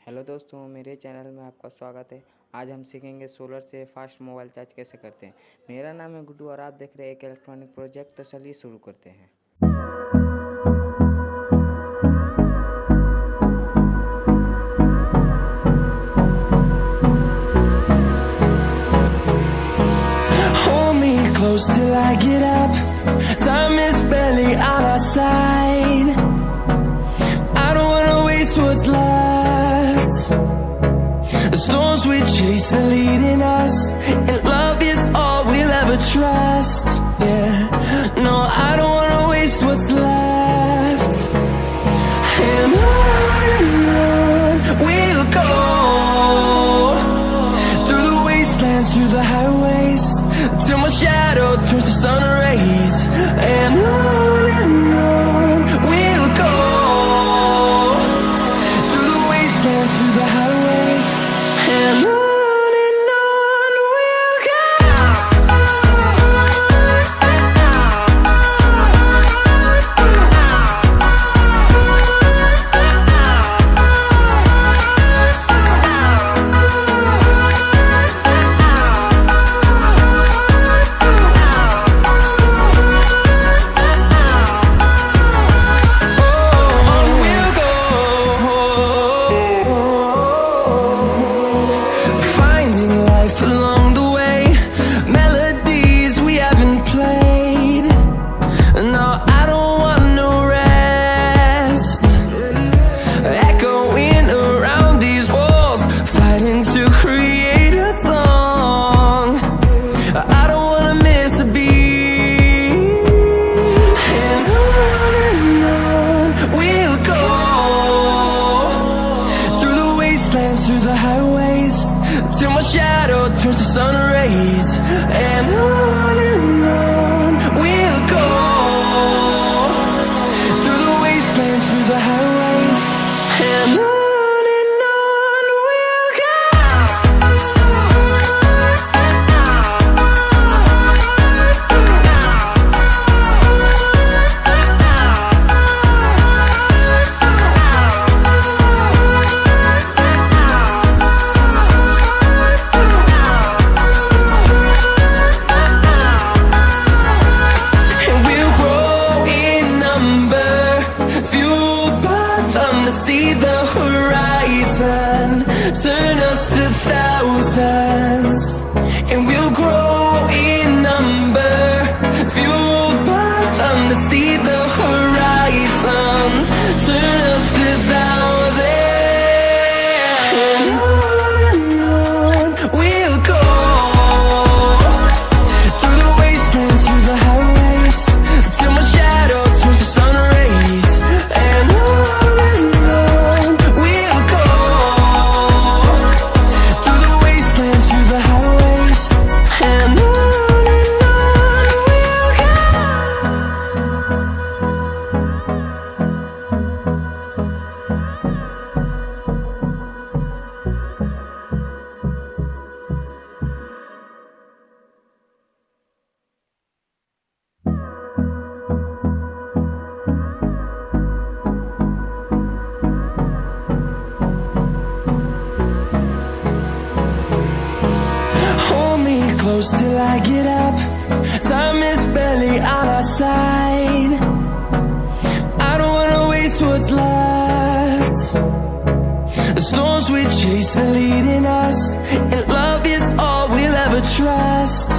Hello दोस्तों, मेरे channel में आपका स्वागत है। आज हम सीखेंगे सोलर से फास्ट मोबाइल चार्ज कैसे करते हैं। मेरा नाम है गुड्डू और आप देख रहे हैं एक इलेक्ट्रॉनिक प्रोजेक्ट। तो चलिए शुरू करते हैं। Hold me close till I get up. Time is barely on our side. I don't wanna waste what's left. The storms we chase are leading us, and love is all we'll ever trust. Yeah, no, I don't wanna waste what's left. And on we'll go, through the wastelands, through the highways, till my shadow turns to sun rays. And on we'll go, through the wastelands, through the highways, and on we'll go. Through the highways, till my shadow turns to sun rays. And on we'll go, through the wastelands, through the highways, and on we'll go. See the horizon, turn us to thousands, and we'll grow in number, fueled by them to see the horizon, turn us to thousands, and on we'll go, through the wastelands, through the highways, till my shadow turns to sun rays. And close till I get up. Time is barely on our side. I don't wanna waste what's left. The storms we chase are leading us, and love is all we'll ever trust.